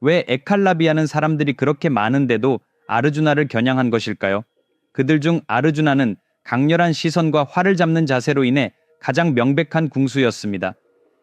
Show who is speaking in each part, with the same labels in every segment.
Speaker 1: 왜 에칼라비아는 사람들이 그렇게 많은데도 아르주나를 겨냥한 것일까요? 그들 중 아르주나는 강렬한 시선과 활을 잡는 자세로 인해 가장 명백한 궁수였습니다.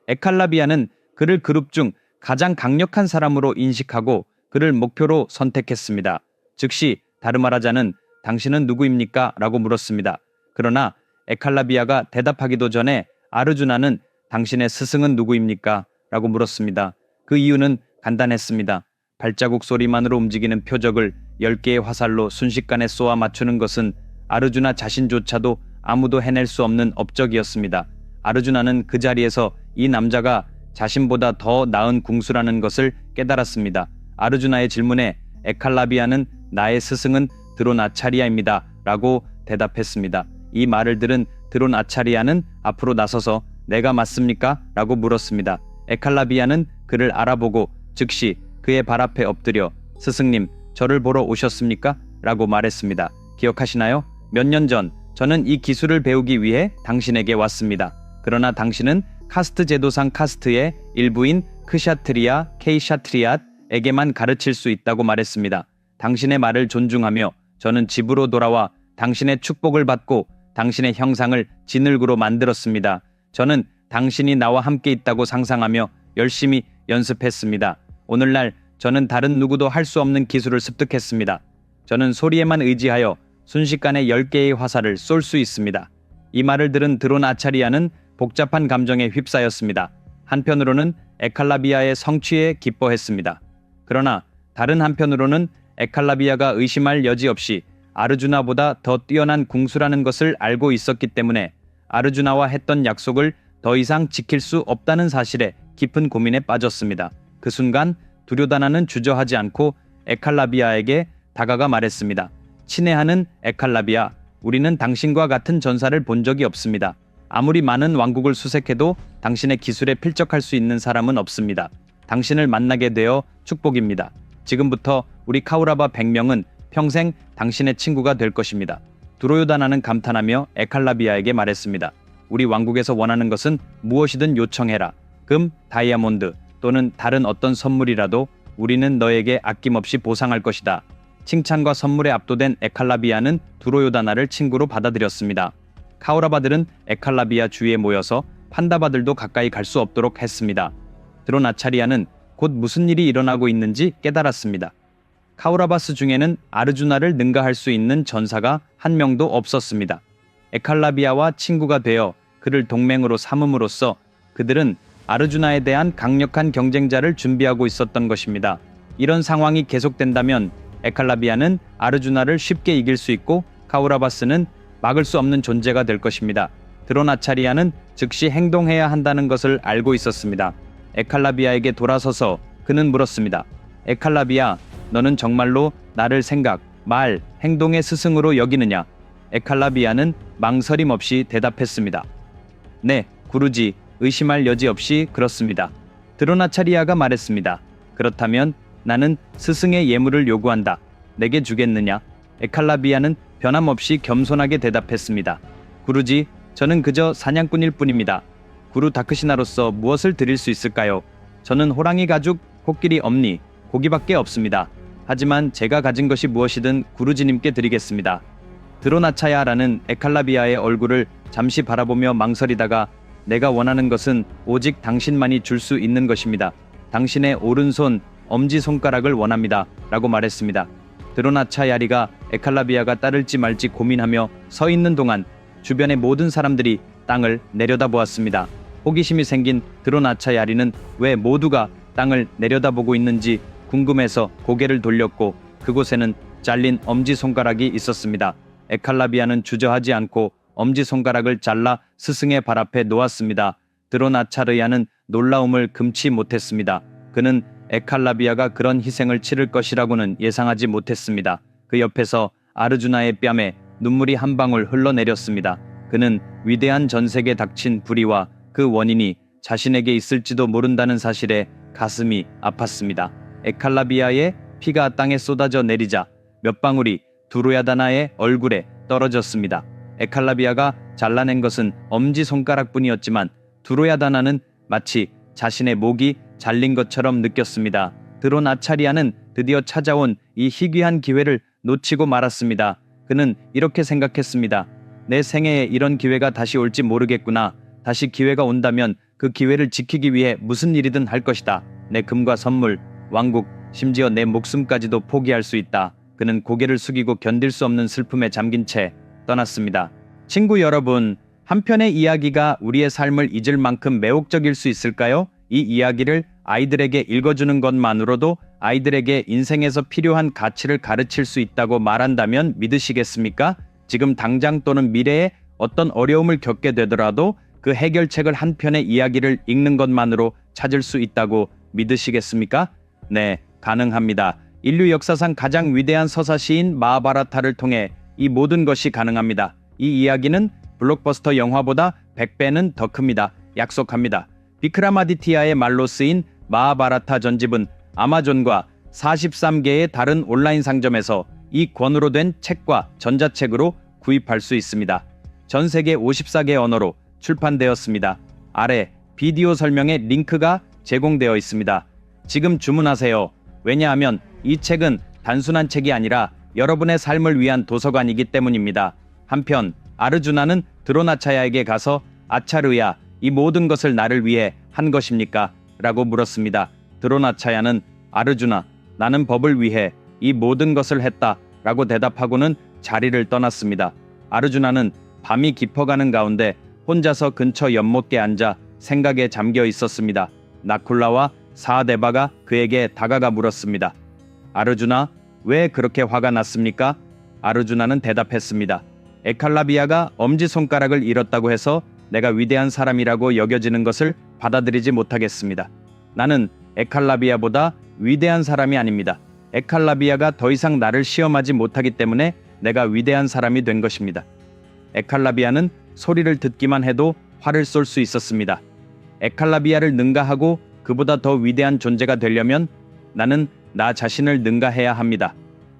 Speaker 1: 에칼라비아는 그를 그룹 중 가장 강력한 사람으로 인식하고 그를 목표로 선택했습니다. 즉시 다르마라자는 당신은 누구입니까? 라고 물었습니다. 그러나 에칼라비아가 대답하기도 전에 아르주나는 당신의 스승은 누구입니까? 라고 물었습니다. 그 이유는 간단했습니다. 발자국 소리만으로 움직이는 표적을 10개의 화살로 순식간에 쏘아 맞추는 것은 아르주나 자신조차도 아무도 해낼 수 없는 업적이었습니다. 아르주나는 그 자리에서 이 남자가 자신보다 더 나은 궁수라는 것을 깨달았습니다. 아르주나의 질문에 에칼라비아는 나의 스승은 드론아차리아입니다. 라고 대답했습니다. 이 말을 들은 드론아차리아는 앞으로 나서서 내가 맞습니까? 라고 물었습니다. 에칼라비아는 그를 알아보고 즉시 그의 발 앞에 엎드려 스승님, 저를 보러 오셨습니까? 라고 말했습니다. 기억하시나요? 몇 년 전 저는 이 기술을 배우기 위해 당신에게 왔습니다. 그러나 당신은 카스트 제도상 카스트의 일부인 크샤트리아, 케이샤트리앗에게만 가르칠 수 있다고 말했습니다. 당신의 말을 존중하며 저는 집으로 돌아와 당신의 축복을 받고 당신의 형상을 진흙으로 만들었습니다. 저는 당신이 나와 함께 있다고 상상하며 열심히 연습했습니다. 오늘날 저는 다른 누구도 할 수 없는 기술을 습득했습니다. 저는 소리에만 의지하여 순식간에 10개의 화살을 쏠 수 있습니다. 이 말을 들은 드론아차리아는 복잡한 감정에 휩싸였습니다. 한편으로는 에칼라비아의 성취에 기뻐했습니다. 그러나 다른 한편으로는 에칼라비아가 의심할 여지 없이 아르주나보다 더 뛰어난 궁수라는 것을 알고 있었기 때문에 아르주나와 했던 약속을 더 이상 지킬 수 없다는 사실에 깊은 고민에 빠졌습니다. 그 순간 두료다나는 주저하지 않고 에칼라비아에게 다가가 말했습니다. 친애하는 에칼라비아, 우리는 당신과 같은 전사를 본 적이 없습니다. 아무리 많은 왕국을 수색해도 당신의 기술에 필적할 수 있는 사람은 없습니다. 당신을 만나게 되어 축복입니다. 지금부터 우리 카우라바 100명은 평생 당신의 친구가 될 것입니다. 두로요다나는 감탄하며 에칼라비아에게 말했습니다. 우리 왕국에서 원하는 것은 무엇이든 요청해라. 금, 다이아몬드 또는 다른 어떤 선물이라도 우리는 너에게 아낌없이 보상할 것이다. 칭찬과 선물에 압도된 에칼라비아는 두로요다나를 친구로 받아들였습니다. 카우라바들은 에칼라비아 주위에 모여서 판다바들도 가까이 갈 수 없도록 했습니다. 드론아차리아는 곧 무슨 일이 일어나고 있는지 깨달았습니다. 카우라바스 중에는 아르주나를 능가할 수 있는 전사가 한 명도 없었습니다. 에칼라비아와 친구가 되어 그를 동맹으로 삼음으로써 그들은 아르주나에 대한 강력한 경쟁자를 준비하고 있었던 것입니다. 이런 상황이 계속된다면 에칼라비아는 아르주나를 쉽게 이길 수 있고 카우라바스는 막을 수 없는 존재가 될 것입니다. 드론아차리아는 즉시 행동해야 한다는 것을 알고 있었습니다. 에칼라비아에게 돌아서서 그는 물었습니다. 에칼라비아, 너는 정말로 나를 생각, 말, 행동의 스승으로 여기느냐? 에칼라비아는 망설임 없이 대답했습니다. 네, 구루지, 의심할 여지 없이 그렇습니다. 드론아차리아가 말했습니다. 그렇다면 나는 스승의 예물을 요구한다. 내게 주겠느냐? 에칼라비아는 변함없이 겸손하게 대답했습니다. 구루지, 저는 그저 사냥꾼일 뿐입니다. 구루 다크시나로서 무엇을 드릴 수 있을까요? 저는 호랑이 가죽, 코끼리 엄니, 고기밖에 없습니다. 하지만 제가 가진 것이 무엇이든 구루지님께 드리겠습니다. 드로나차야라는 에칼라비아의 얼굴을 잠시 바라보며 망설이다가 내가 원하는 것은 오직 당신만이 줄 수 있는 것입니다. 당신의 오른손, 엄지손가락을 원합니다. 라고 말했습니다. 드로나차야리가 에칼라비아가 따를지 말지 고민하며 서 있는 동안 주변의 모든 사람들이 땅을 내려다보았습니다. 호기심이 생긴 드로나차야리는 왜 모두가 땅을 내려다보고 있는지 궁금해서 고개를 돌렸고 그곳에는 잘린 엄지손가락이 있었습니다. 에칼라비아는 주저하지 않고 엄지손가락을 잘라 스승의 발 앞에 놓았습니다. 드로나차르야는 놀라움을 금치 못했습니다. 그는 에칼라비아가 그런 희생을 치를 것이라고는 예상하지 못했습니다. 그 옆에서 아르주나의 뺨에 눈물이 한 방울 흘러내렸습니다. 그는 위대한 전색에 닥친 불의와 그 원인이 자신에게 있을지도 모른다는 사실에 가슴이 아팠습니다. 에칼라비아의 피가 땅에 쏟아져 내리자 몇 방울이 두로야다나의 얼굴에 떨어졌습니다. 에칼라비아가 잘라낸 것은 엄지손가락뿐이었지만 두로야다나는 마치 자신의 목이 잘린 것처럼 느꼈습니다. 드론 아차리아는 드디어 찾아온 이 희귀한 기회를 놓치고 말았습니다. 그는 이렇게 생각했습니다. 내 생애에 이런 기회가 다시 올지 모르겠구나. 다시 기회가 온다면 그 기회를 지키기 위해 무슨 일이든 할 것이다. 내 금과 선물, 왕국, 심지어 내 목숨까지도 포기할 수 있다. 그는 고개를 숙이고 견딜 수 없는 슬픔에 잠긴 채 떠났습니다. 친구 여러분, 한편의 이야기가 우리의 삶을 잊을 만큼 매혹적일 수 있을까요? 이 이야기를 아이들에게 읽어주는 것만으로도 아이들에게 인생에서 필요한 가치를 가르칠 수 있다고 말한다면 믿으시겠습니까? 지금 당장 또는 미래에 어떤 어려움을 겪게 되더라도 그 해결책을 한 편의 이야기를 읽는 것만으로 찾을 수 있다고 믿으시겠습니까? 네, 가능합니다. 인류 역사상 가장 위대한 서사시인 마하바라타를 통해 이 모든 것이 가능합니다. 이 이야기는 블록버스터 영화보다 100배는 더 큽니다. 약속합니다. 비크라마디티아의 말로 쓰인 마하바라타 전집은 아마존과 43개의 다른 온라인 상점에서 이 권으로 된 책과 전자책으로 구입할 수 있습니다. 전 세계 54개 언어로 출판되었습니다. 아래 비디오 설명에 링크가 제공되어 있습니다. 지금 주문하세요. 왜냐하면 이 책은 단순한 책이 아니라 여러분의 삶을 위한 도서관이기 때문입니다. 한편 아르주나는 드로나차야에게 가서 아차르야, 이 모든 것을 나를 위해 한 것입니까? 라고 물었습니다. 드로나차야는 아르주나, 나는 법을 위해 이 모든 것을 했다 라고 대답하고는 자리를 떠났습니다. 아르주나는 밤이 깊어가는 가운데 혼자서 근처 연못에 앉아 생각에 잠겨 있었습니다. 나쿨라와 사하데바가 그에게 다가가 물었습니다. 아르주나, 왜 그렇게 화가 났습니까? 아르주나는 대답했습니다. 에칼라비아가 엄지손가락을 잃었다고 해서 내가 위대한 사람이라고 여겨지는 것을 받아들이지 못하겠습니다. 나는 에칼라비아보다 위대한 사람이 아닙니다. 에칼라비아가 더 이상 나를 시험하지 못하기 때문에 내가 위대한 사람이 된 것입니다. 에칼라비아는 소리를 듣기만 해도 화를 쏠 수 있었습니다. 에칼라비아를 능가하고 그보다 더 위대한 존재가 되려면 나는 나 자신을 능가해야 합니다.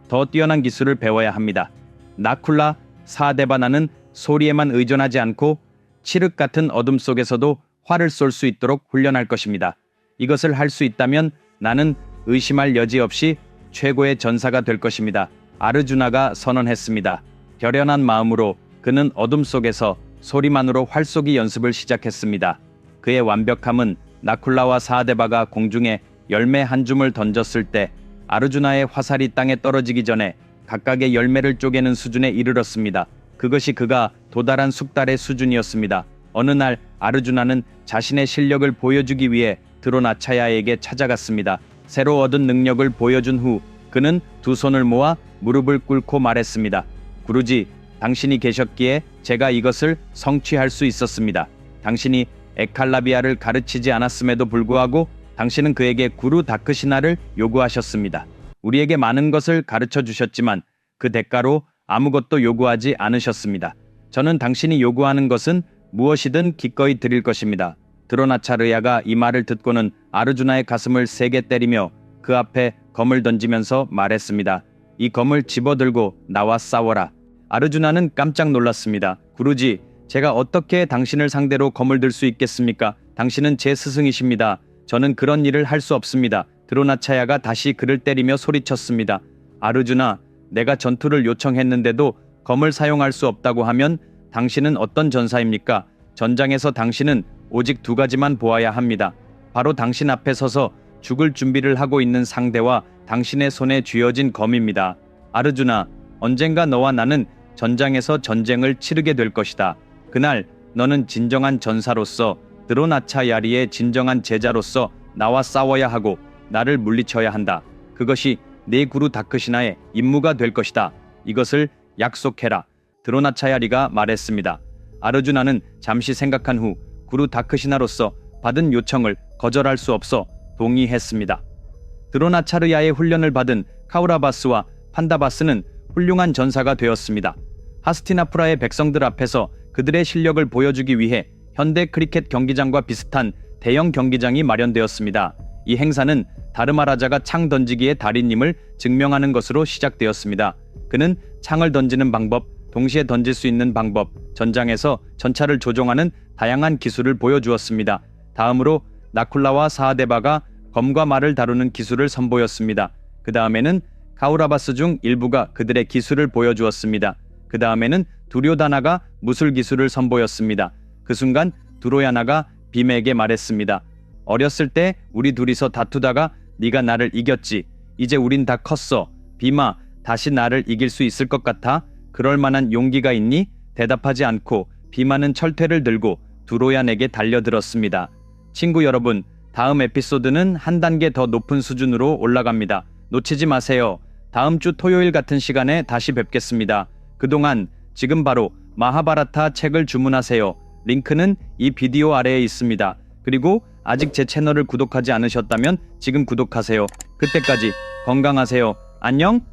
Speaker 1: 더 뛰어난 기술을 배워야 합니다. 나쿨라, 사데바나는 소리에만 의존하지 않고 칠흑 같은 어둠 속에서도 화를 쏠 수 있도록 훈련할 것입니다. 이것을 할 수 있다면 나는 의심할 여지 없이 최고의 전사가 될 것입니다. 아르주나가 선언했습니다. 결연한 마음으로 그는 어둠 속에서 소리만으로 활쏘기 연습을 시작했습니다. 그의 완벽함은 나쿨라와 사데바가 공중에 열매 한 줌을 던졌을 때 아르주나의 화살이 땅에 떨어지기 전에 각각의 열매를 쪼개는 수준에 이르렀습니다. 그것이 그가 도달한 숙달의 수준이었습니다. 어느 날 아르주나는 자신의 실력을 보여주기 위해 드로나차야에게 찾아갔습니다. 새로 얻은 능력을 보여준 후 그는 두 손을 모아 무릎을 꿇고 말했습니다. 구루지, 당신이 계셨기에 제가 이것을 성취할 수 있었습니다. 당신이 에칼라비아를 가르치지 않았음에도 불구하고 당신은 그에게 구루 다크시나를 요구하셨습니다. 우리에게 많은 것을 가르쳐 주셨지만 그 대가로 아무것도 요구하지 않으셨습니다. 저는 당신이 요구하는 것은 무엇이든 기꺼이 드릴 것입니다. 드로나차르야가 이 말을 듣고는 아르주나의 가슴을 세게 때리며 그 앞에 검을 던지면서 말했습니다. 이 검을 집어들고 나와 싸워라. 아르주나는 깜짝 놀랐습니다. 구루지, 제가 어떻게 당신을 상대로 검을 들 수 있겠습니까? 당신은 제 스승이십니다. 저는 그런 일을 할 수 없습니다. 드로나차야가 다시 그를 때리며 소리쳤습니다. 아르주나, 내가 전투를 요청했는데도 검을 사용할 수 없다고 하면 당신은 어떤 전사입니까? 전장에서 당신은 오직 두 가지만 보아야 합니다. 바로 당신 앞에 서서 죽을 준비를 하고 있는 상대와 당신의 손에 쥐어진 검입니다. 아르주나, 언젠가 너와 나는 전장에서 전쟁을 치르게 될 것이다. 그날 너는 진정한 전사로서 드로나차야리의 진정한 제자로서 나와 싸워야 하고 나를 물리쳐야 한다. 그것이 네 구루 다크시나의 임무가 될 것이다. 이것을 약속해라. 드로나차야리가 말했습니다. 아르주나는 잠시 생각한 후 구루 다크시나로서 받은 요청을 거절할 수 없어 동의했습니다. 드로나차르야의 훈련을 받은 카우라바스와 판다바스는 훌륭한 전사가 되었습니다. 하스티나푸라의 백성들 앞에서 그들의 실력을 보여주기 위해 현대 크리켓 경기장과 비슷한 대형 경기장이 마련되었습니다. 이 행사는 다르마라자가 창 던지기의 달인임을 증명하는 것으로 시작되었습니다. 그는 창을 던지는 방법, 동시에 던질 수 있는 방법, 전장에서 전차를 조종하는 다양한 기술을 보여주었습니다. 다음으로 나쿨라와 사하데바가 검과 말을 다루는 기술을 선보였습니다. 그 다음에는 카우라바스 중 일부가 그들의 기술을 보여주었습니다. 그 다음에는 두료다나가 무술 기술을 선보였습니다. 그 순간 두로야나가 빔에게 말했습니다. 어렸을 때 우리 둘이서 다투다가 네가 나를 이겼지. 이제 우린 다 컸어. 빔아, 다시 나를 이길 수 있을 것 같아? 그럴 만한 용기가 있니? 대답하지 않고 빔아는 철퇴를 들고 두로야에게 달려들었습니다. 친구 여러분, 다음 에피소드는 한 단계 더 높은 수준으로 올라갑니다. 놓치지 마세요. 다음 주 토요일 같은 시간에 다시 뵙겠습니다. 그동안 지금 바로 마하바라타 책을 주문하세요. 링크는 이 비디오 아래에 있습니다. 그리고 아직 제 채널을 구독하지 않으셨다면 지금 구독하세요. 그때까지 건강하세요. 안녕!